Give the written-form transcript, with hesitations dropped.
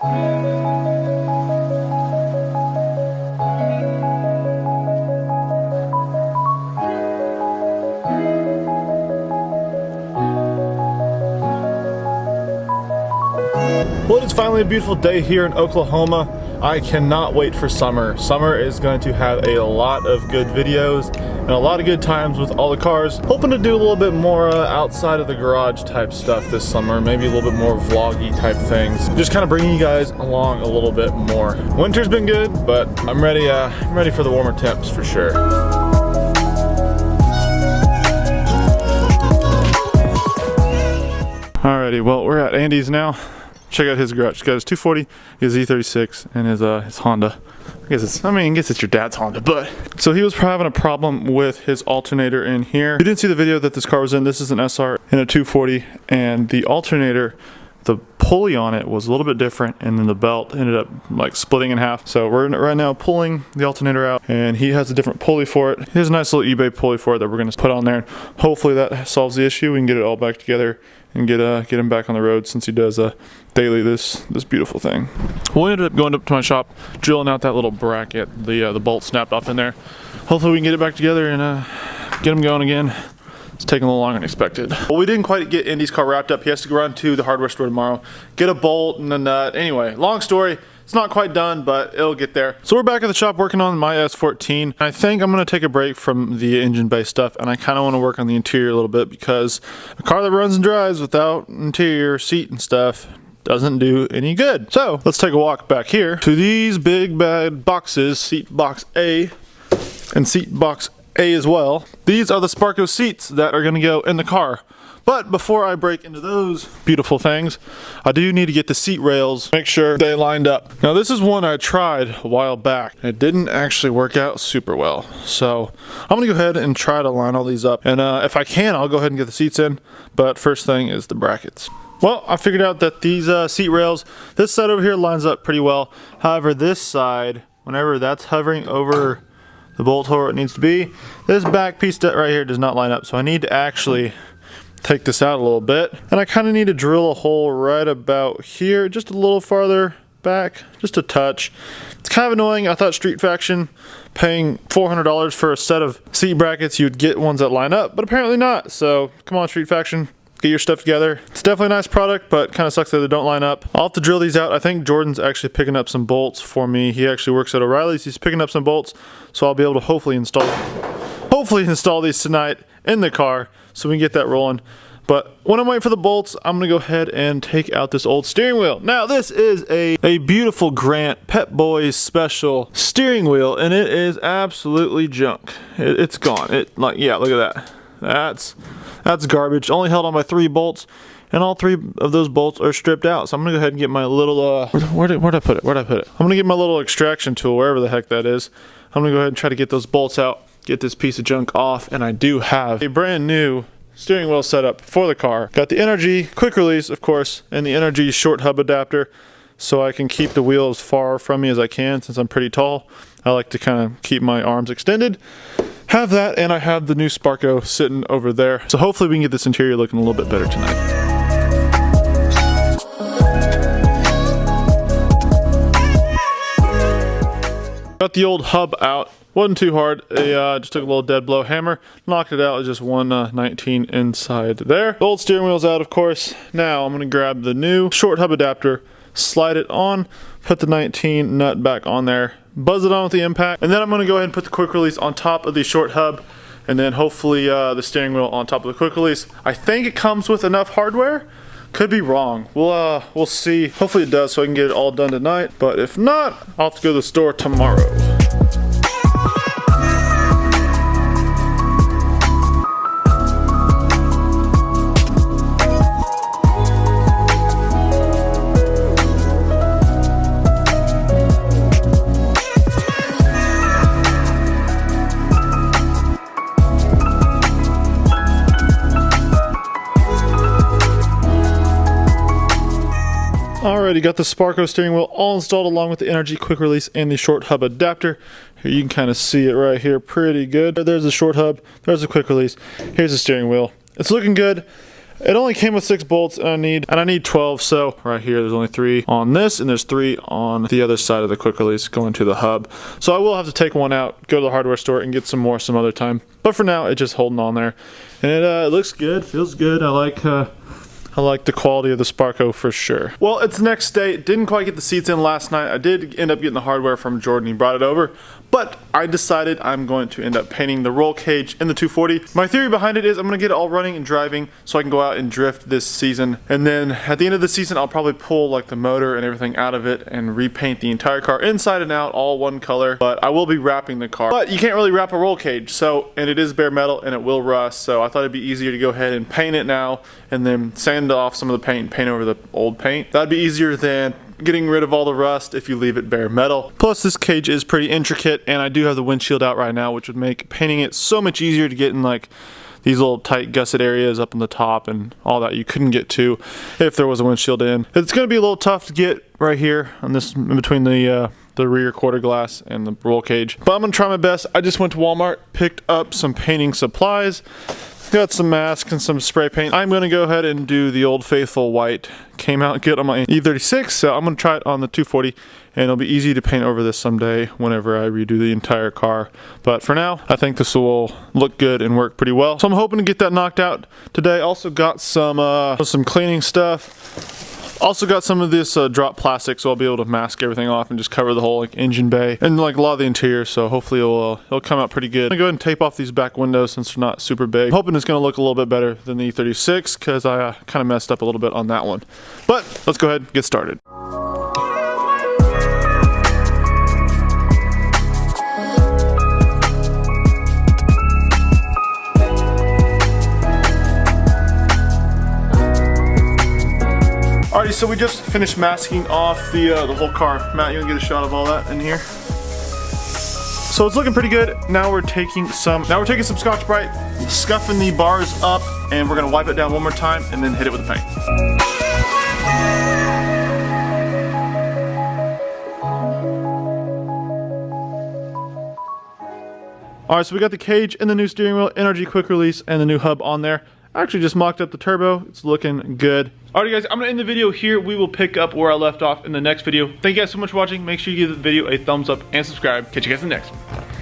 Well, it's finally a beautiful day here in Oklahoma. I cannot wait for summer. Summer is going to have a lot of good videos and a lot of good times with all the cars. Hoping to do a little bit more outside of the garage type stuff this summer. Maybe a little bit more vloggy type things. Just kind of bringing you guys along a little bit more. Winter's been good, but I'm ready for the warmer temps for sure. Alrighty, well, we're at Andy's now. Check out his garage. He's got his 240, his E36, and his Honda. I guess it's your dad's Honda, but. So he was having a problem with his alternator in here. You didn't see the video that this car was in. This is an SR in a 240, and the alternator, the pulley on it was a little bit different, and then the belt ended up like splitting in half. So we're right now pulling the alternator out, and he has a different pulley for it. He has a nice little eBay pulley for it that we're gonna put on there. Hopefully that solves the issue. We can get it all back together and get him back on the road, since he does daily this beautiful thing. We ended up going up to my shop, drilling out that little bracket. The bolt snapped off in there. Hopefully we can get it back together and get him going again. It's taking a little longer than expected. Well, we didn't quite get Indy's car wrapped up. He has to go run to the hardware store tomorrow, get a bolt and a nut. Anyway, long story. It's not quite done, but it'll get there. So we're back at the shop working on my S14. I think I'm gonna take a break from the engine-based stuff, and I kind of want to work on the interior a little bit, because a car that runs and drives without interior seat and stuff doesn't do any good. So let's take a walk back here to these big bad boxes, seat box A and seat box A as well. These are the SPARCO seats that are gonna go in the car. But before I break into those beautiful things, I do need to get the seat rails, make sure they lined up. Now this is one I tried a while back. It didn't actually work out super well. So I'm gonna go ahead and try to line all these up. And if I can, I'll go ahead and get the seats in. But first thing is the brackets. Well, I figured out that these seat rails, this side over here lines up pretty well. However, this side, whenever that's hovering over the bolt hole where it needs to be, this back piece right here does not line up. So I need to actually take this out a little bit, and I kind of need to drill a hole right about here, just a little farther back, just a touch. It's kind of annoying. I thought Street Faction, paying $400 for a set of seat brackets, you'd get ones that line up, but apparently not. So come on, Street Faction, get your stuff together. It's definitely a nice product, but kind of sucks that they don't line up. I'll have to drill these out. I think Jordan's actually picking up some bolts for me. He actually works at O'Reilly's. He's picking up some bolts, so I'll be able to hopefully install these tonight in the car, so we can get that rolling. But when I'm waiting for the bolts, I'm gonna go ahead and take out this old steering wheel. Now this is a beautiful Grant Pep Boys special steering wheel, and it is absolutely junk. It's gone. Yeah, look at that. That's garbage. Only held on by 3 bolts, and all 3 of those bolts are stripped out. So I'm gonna go ahead and get my little where'd I put it? I'm gonna get my little extraction tool, wherever the heck that is. I'm gonna go ahead and try to get those bolts out, get this piece of junk off, and I do have a brand new steering wheel setup for the car. Got the NRG quick release, of course, and the NRG short hub adapter, so I can keep the wheel as far from me as I can, since I'm pretty tall. I like to kind of keep my arms extended. Have that, and I have the new SPARCO sitting over there. So hopefully we can get this interior looking a little bit better tonight. Got the old hub out. Wasn't too hard. I just took a little dead blow hammer, knocked it out with just 119 inside there. The old steering wheel's out, of course. Now I'm gonna grab the new short hub adapter, slide it on, put the 19 nut back on there, buzz it on with the impact, and then I'm gonna go ahead and put the quick release on top of the short hub, and then hopefully the steering wheel on top of the quick release. I think it comes with enough hardware. Could be wrong. We'll see. Hopefully it does, so I can get it all done tonight. But if not, I'll have to go to the store tomorrow. Alrighty, got the SPARCO steering wheel all installed along with the NRG quick release and the short hub adapter. Here you can kind of see it right here pretty good. There's the short hub, there's the quick release, here's the steering wheel. It's looking good. It only came with 6 bolts, and I need 12. So right here, there's only 3 on this, and there's 3 on the other side of the quick release going to the hub. So I will have to take one out, go to the hardware store, and get some more some other time. But for now, it's just holding on there, and it looks good, feels good. I like the quality of the SPARCO for sure. Well, it's the next day. Didn't quite get the seats in last night. I did end up getting the hardware from Jordan. He brought it over. But I decided I'm going to end up painting the roll cage in the 240. My theory behind it is I'm going to get it all running and driving so I can go out and drift this season. And then at the end of the season, I'll probably pull like the motor and everything out of it and repaint the entire car inside and out, all one color. But I will be wrapping the car. But you can't really wrap a roll cage. And it is bare metal and it will rust. So I thought it'd be easier to go ahead and paint it now and then sand off some of the paint and paint over the old paint. That'd be easier than getting rid of all the rust if you leave it bare metal. Plus this cage is pretty intricate, and I do have the windshield out right now, which would make painting it so much easier to get in like these little tight gusset areas up in the top and all that you couldn't get to if there was a windshield in. It's going to be a little tough to get right here on this in between the rear quarter glass and the roll cage, but I'm gonna try my best. I just went to Walmart, picked up some painting supplies, got some masks and some spray paint. I'm gonna go ahead and do the old faithful white. Came out good on my E36, so I'm gonna try it on the 240, and it'll be easy to paint over this someday whenever I redo the entire car. But for now, I think this will look good and work pretty well. So I'm hoping to get that knocked out today. Also got some cleaning stuff. Also got some of this drop plastic, so I'll be able to mask everything off and just cover the whole like engine bay and like a lot of the interior. So hopefully it'll come out pretty good. I'm gonna go ahead and tape off these back windows since they're not super big. I'm hoping it's gonna look a little bit better than the E36 because I kind of messed up a little bit on that one. But let's go ahead and get started. Alrighty, so we just finished masking off the whole car. Matt, you wanna get a shot of all that in here? So it's looking pretty good. Now we're taking some Scotch-Brite, scuffing the bars up, and we're gonna wipe it down one more time and then hit it with the paint. Alright, so we got the cage and the new steering wheel, NRG quick release, and the new hub on there. I actually just mocked up the turbo. It's looking good. Alright guys, I'm going to end the video here. We will pick up where I left off in the next video. Thank you guys so much for watching. Make sure you give the video a thumbs up and subscribe. Catch you guys in the next one.